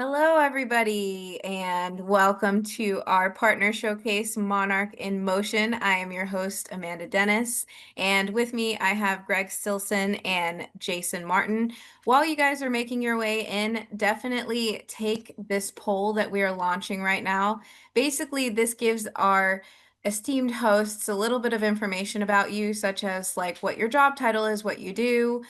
Hello, everybody, and welcome to our partner showcase, Monarch in Motion. I am your host, Amanda Dennis, and with me I have Greg Stilson and Jason Martin. While you guys are making your way in, definitely take this poll that we are launching right now. Basically, this gives our esteemed hosts a little bit of information about you, such as like what your job title is, what you do,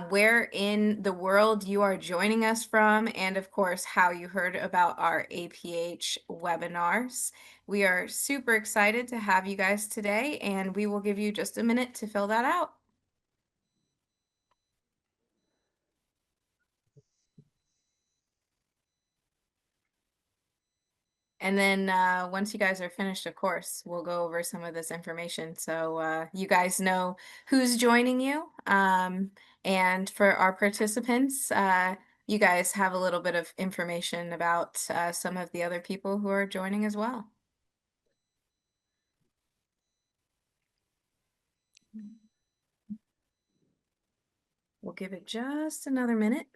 where in the world you are joining us from, and of course, how you heard about our APH webinars. We are super excited to have you guys today, and we will give you just a minute to fill that out. And then once you guys are finished, of course, we'll go over some of this information so you guys know who's joining you. And for our participants, you guys have a little bit of information about some of the other people who are joining as well. We'll give it just another minute.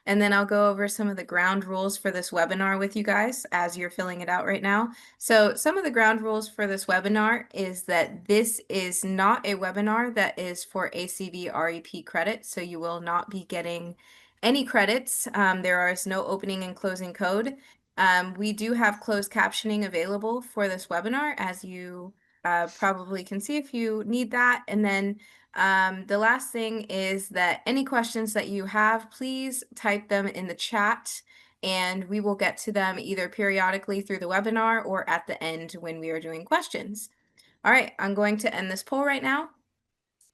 And then I'll go over some of the ground rules for this webinar with you guys as you're filling it out right now. So some of the ground rules for this webinar is that this is not a webinar that is for ACV REP credit. So you will not be getting any credits. There is no opening and closing code. We do have closed captioning available for this webinar, as you probably can see if you need that. And then the last thing is that any questions that you have, please type them in the chat and we will get to them either periodically through the webinar or at the end when we are doing questions. All right, I'm going to end this poll right now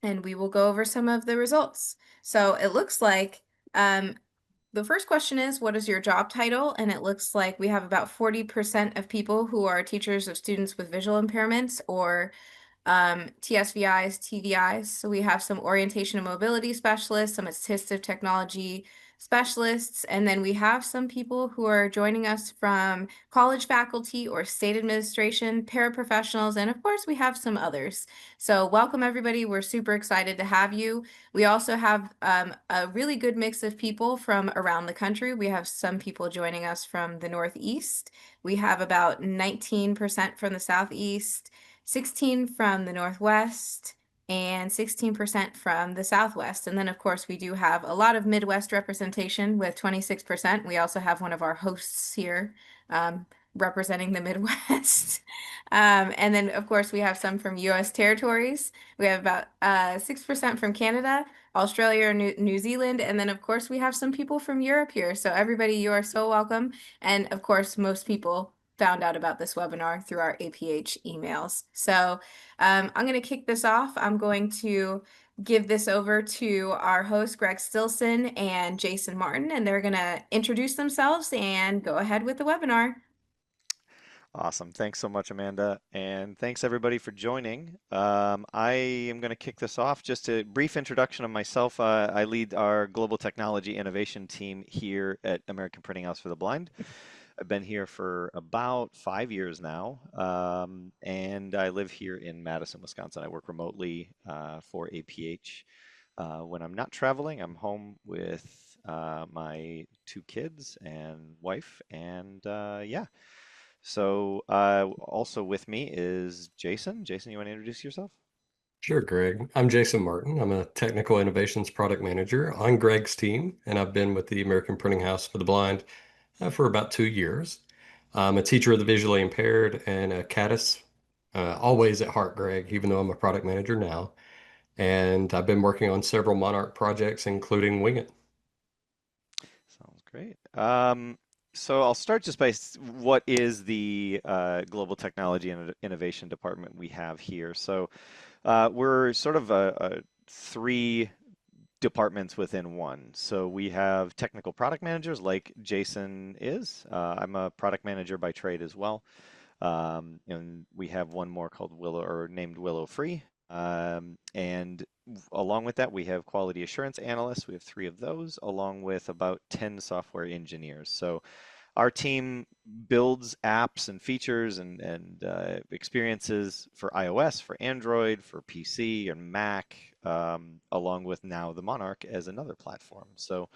and we will go over some of the results. So it looks like the first question is, what is your job title? And it looks like we have about 40% of people who are teachers of students with visual impairments or TSVIs, TVIs. So we have some orientation and mobility specialists, some assistive technology specialists, and then we have some people who are joining us from college faculty or state administration, paraprofessionals, and of course we have some others. So welcome everybody. We're super excited to have you. We also have a really good mix of people from around the country. We have some people joining us from the Northeast. We have about 19% from the Southeast, 16 from the Northwest, and 16% from the Southwest. And then, of course, we do have a lot of Midwest representation with 26%. We also have one of our hosts here representing the Midwest. And then, of course, we have some from US territories. We have about 6% from Canada, Australia, New Zealand, and then, of course, we have some people from Europe here. So, everybody, you are so welcome. And, of course, most people found out about this webinar through our APH emails. So I'm going to kick this off. I'm going to give this over to our hosts, Greg Stilson and Jason Martin, and they're going to introduce themselves and go ahead with the webinar. Awesome. Thanks so much, Amanda. And thanks everybody for joining. I am going to kick this off. Just a brief introduction of myself. I lead our global technology innovation team here at American Printing House for the Blind. I've been here for about 5 years now, and I live here in Madison, Wisconsin. I work remotely for APH. When I'm not traveling, I'm home with my two kids and wife, and yeah. So also with me is Jason. Jason, you want to introduce yourself? Sure, Greg. I'm Jason Martin. I'm a technical innovations product manager on Greg's team, and I've been with the American Printing House for the Blind for about 2 years. I'm a teacher of the visually impaired and a caddis, always at heart, Greg, even though I'm a product manager now. And I've been working on several Monarch projects, including Wing It. Sounds great. So I'll start just by what is the Global Technology and Innovation Department we have here. So we're sort of a three departments within one. So we have technical product managers like Jason is. I'm a product manager by trade as well. And we have one more called Willow or named Willow Free. And along with that, we have quality assurance analysts. We have three of those, along with about 10 software engineers. So our team builds apps and features and experiences for iOS, for Android, for PC and Mac, along with now the Monarch as another platform. So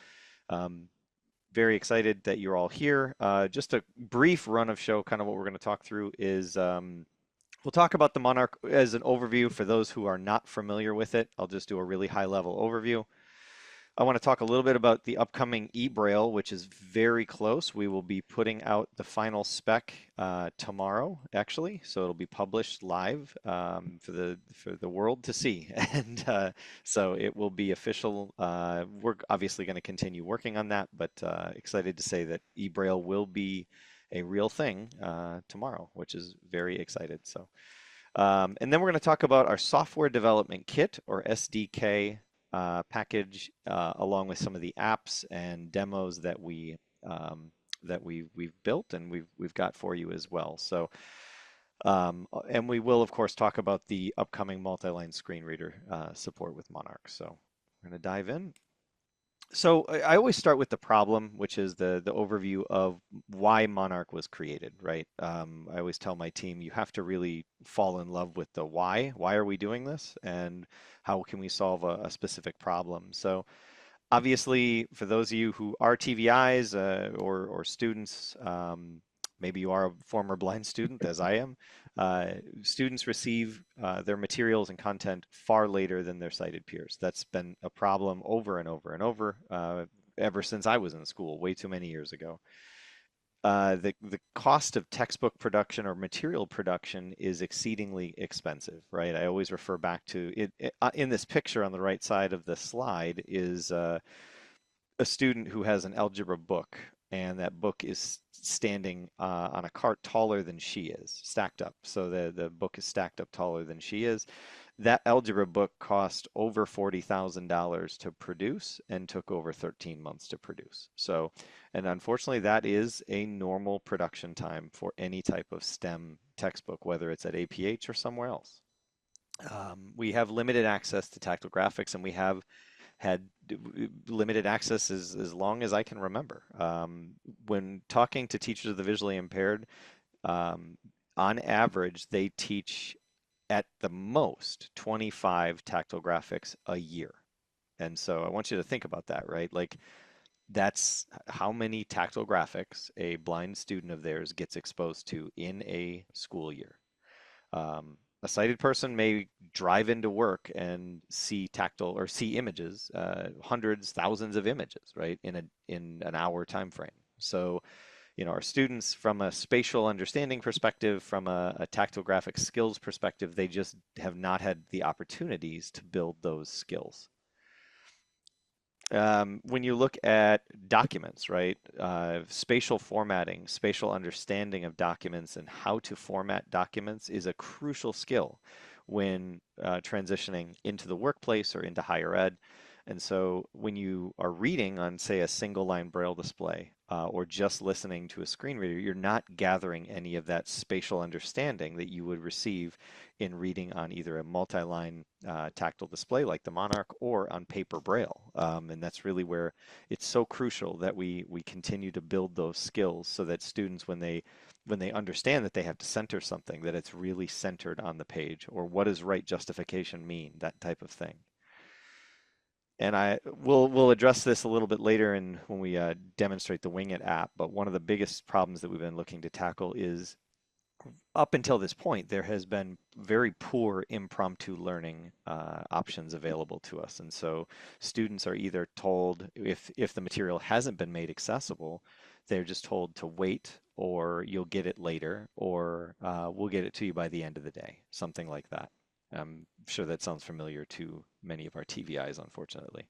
very excited that you're all here. Just a brief run of show, kind of what we're going to talk through is we'll talk about the Monarch as an overview for those who are not familiar with it. I'll just do a really high level overview. I want to talk a little bit about the upcoming eBraille, which is very close. We will be putting out the final spec tomorrow, actually, so it'll be published live for the world to see, and so it will be official. We're obviously going to continue working on that, but excited to say that eBraille will be a real thing tomorrow, which is very excited. So. And then we're going to talk about our software development kit, or SDK, package, along with some of the apps and demos that we've built and we've got for you as well. So, and we will of course talk about the upcoming multi-line screen reader support with Monarch. So we're going to dive in. So I always start with the problem, which is the overview of why Monarch was created, right? I always tell my team, you have to really fall in love with the why. Why are we doing this? And how can we solve a specific problem? So obviously, for those of you who are TVIs or students, maybe you are a former blind student, as I am, students receive their materials and content far later than their sighted peers. That's been a problem over and over and over ever since I was in school, way too many years ago. The cost of textbook production or material production is exceedingly expensive, right? I always refer back to it, in this picture on the right side of the slide is a student who has an algebra book, and that book is standing on a cart taller than she is, stacked up. So the book is stacked up taller than she is. That algebra book cost over $40,000 to produce and took over 13 months to produce. So, and unfortunately, that is a normal production time for any type of STEM textbook, whether it's at APH or somewhere else. We have limited access to tactile graphics, and we have had limited access as long as I can remember. When talking to teachers of the visually impaired, on average, they teach at the most 25 tactile graphics a year. And so I want you to think about that, right? Like that's how many tactile graphics a blind student of theirs gets exposed to in a school year. A sighted person may drive into work and see tactile or see images, hundreds, thousands of images, right, in an hour time frame. So, you know, our students, from a spatial understanding perspective, from a tactile graphic skills perspective, they just have not had the opportunities to build those skills. When you look at documents, right, spatial formatting, spatial understanding of documents and how to format documents is a crucial skill when transitioning into the workplace or into higher ed. And so when you are reading on, say, a single line Braille display or just listening to a screen reader, you're not gathering any of that spatial understanding that you would receive in reading on either a multi-line tactile display like the Monarch or on paper Braille. And that's really where it's so crucial that we continue to build those skills so that students, when they understand that they have to center something, that it's really centered on the page, or what does right justification mean, that type of thing. And we'll address this a little bit later when we demonstrate the Wing It app, but one of the biggest problems that we've been looking to tackle is, up until this point, there has been very poor impromptu learning options available to us. And so students are either told, if the material hasn't been made accessible, they're just told to wait, or you'll get it later, or we'll get it to you by the end of the day, something like that. I'm sure that sounds familiar to many of our TVIs, unfortunately.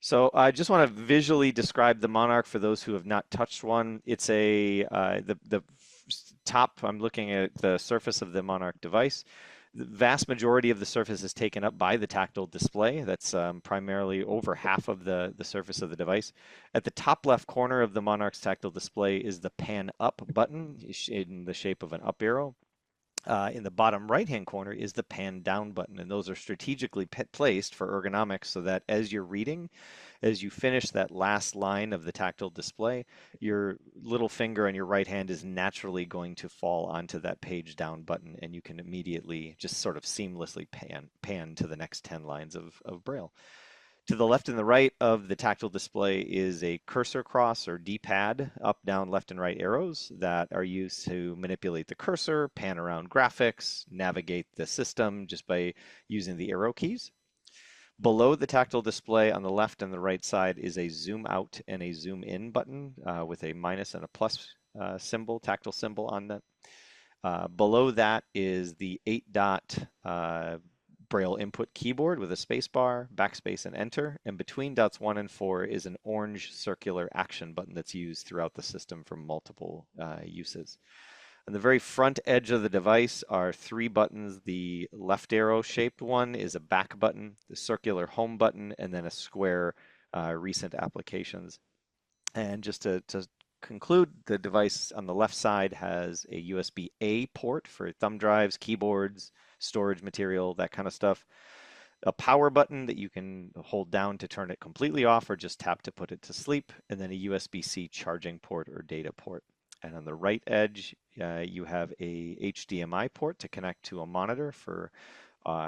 So I just want to visually describe the Monarch for those who have not touched one. It's the top, I'm looking at the surface of the Monarch device. The vast majority of the surface is taken up by the tactile display. That's primarily over half of the surface of the device. At the top left corner of the Monarch's tactile display is the pan up button in the shape of an up arrow. In the bottom right-hand corner is the pan down button, and those are strategically placed for ergonomics so that as you're reading, as you finish that last line of the tactile display, your little finger on your right hand is naturally going to fall onto that page down button, and you can immediately just sort of seamlessly pan to the next 10 lines of Braille. To the left and the right of the tactile display is a cursor cross or D-pad, up, down, left, and right arrows that are used to manipulate the cursor, pan around graphics, navigate the system just by using the arrow keys. Below the tactile display on the left and the right side is a zoom out and a zoom in button with a minus and a plus symbol, tactile symbol on that. Below that is the 8-dot Braille input keyboard with a space bar, backspace, and enter. And between dots 1 and 4 is an orange circular action button that's used throughout the system for multiple uses. On the very front edge of the device are 3 buttons. The left arrow shaped one is a back button, the circular home button, and then a square recent applications. And just to conclude, the device on the left side has a USB-A port for thumb drives, keyboards, storage material, that kind of stuff. A power button that you can hold down to turn it completely off or just tap to put it to sleep, and then a USB-C charging port or data port. And on the right edge, you have a HDMI port to connect to a monitor for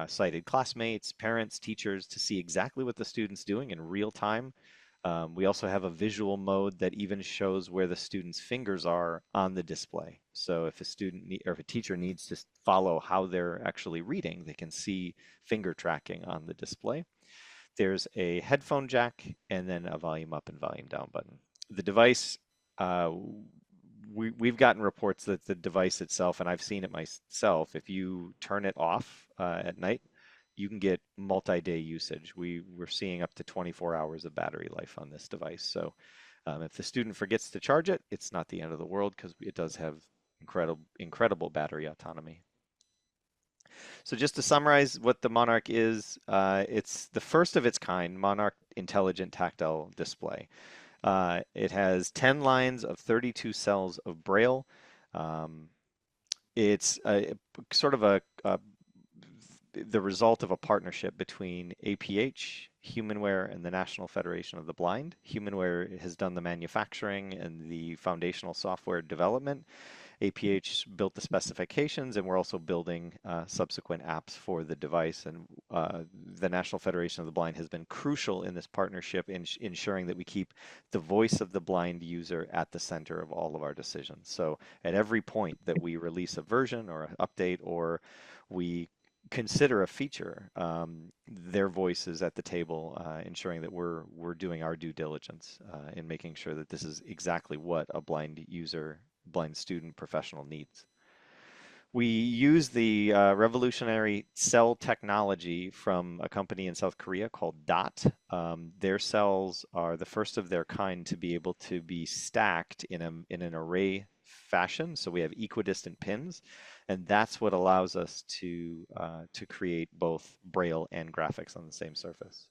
sighted classmates, parents, teachers to see exactly what the student's doing in real time. We also have a visual mode that even shows where the student's fingers are on the display. So if a student or if a teacher needs to follow how they're actually reading, they can see finger tracking on the display. There's a headphone jack and then a volume up and volume down button. The device, we've gotten reports that the device itself, and I've seen it myself, if you turn it off at night, you can get multi-day usage. We're seeing up to 24 hours of battery life on this device. So if the student forgets to charge it, it's not the end of the world because it does have incredible battery autonomy. So just to summarize what the Monarch is, it's the first of its kind Monarch Intelligent Tactile Display. It has 10 lines of 32 cells of Braille. It's sort of the result of a partnership between APH, Humanware, and the National Federation of the Blind. Humanware has done the manufacturing and the foundational software development. APH built the specifications, and we're also building subsequent apps for the device. And the National Federation of the Blind has been crucial in this partnership in ensuring that we keep the voice of the blind user at the center of all of our decisions. So at every point that we release a version or an update or we consider a feature, their voice is at the table, ensuring that we're doing our due diligence in making sure that this is exactly what a blind user, blind student professional needs. We use the revolutionary cell technology from a company in South Korea called DOT. Their cells are the first of their kind to be able to be stacked in an array fashion. So we have equidistant pins, and that's what allows us to create both Braille and graphics on the same surface.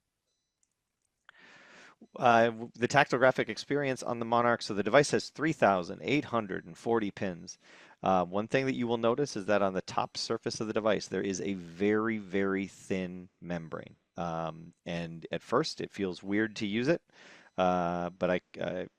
The tactile graphic experience on the Monarch, so the device has 3,840 pins. One thing that you will notice is that on the top surface of the device, there is a very, very thin membrane. And at first, it feels weird to use it, but I've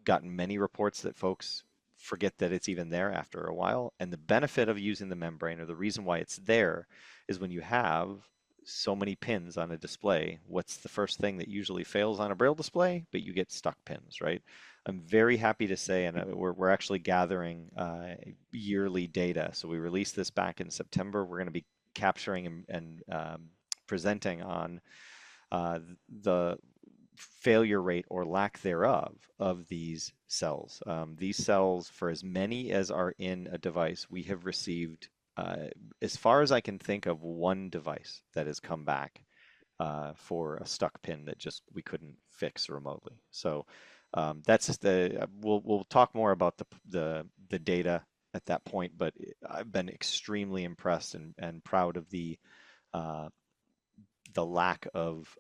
gotten many reports that folks forget that it's even there after a while. And the benefit of using the membrane, or the reason why it's there, is when you have so many pins on a display, what's the first thing that usually fails on a Braille display? But you get stuck pins, right? I'm very happy to say, and we're actually gathering yearly data. So we released this back in September. We're going to be capturing and presenting on the failure rate or lack thereof of these cells. These cells, for as many as are in a device, we have received, as far as I can think of, one device that has come back for a stuck pin that just we couldn't fix remotely. So that's just we'll talk more about the data at that point, but I've been extremely impressed and proud of the lack of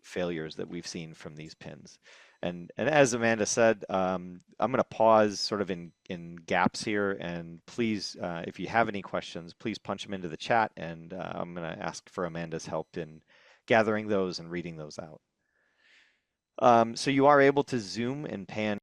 failures that we've seen from these pins. And as Amanda said, I'm going to pause sort of in gaps here, and please, if you have any questions, please punch them into the chat, and I'm going to ask for Amanda's help in gathering those and reading those out. So you are able to zoom and pan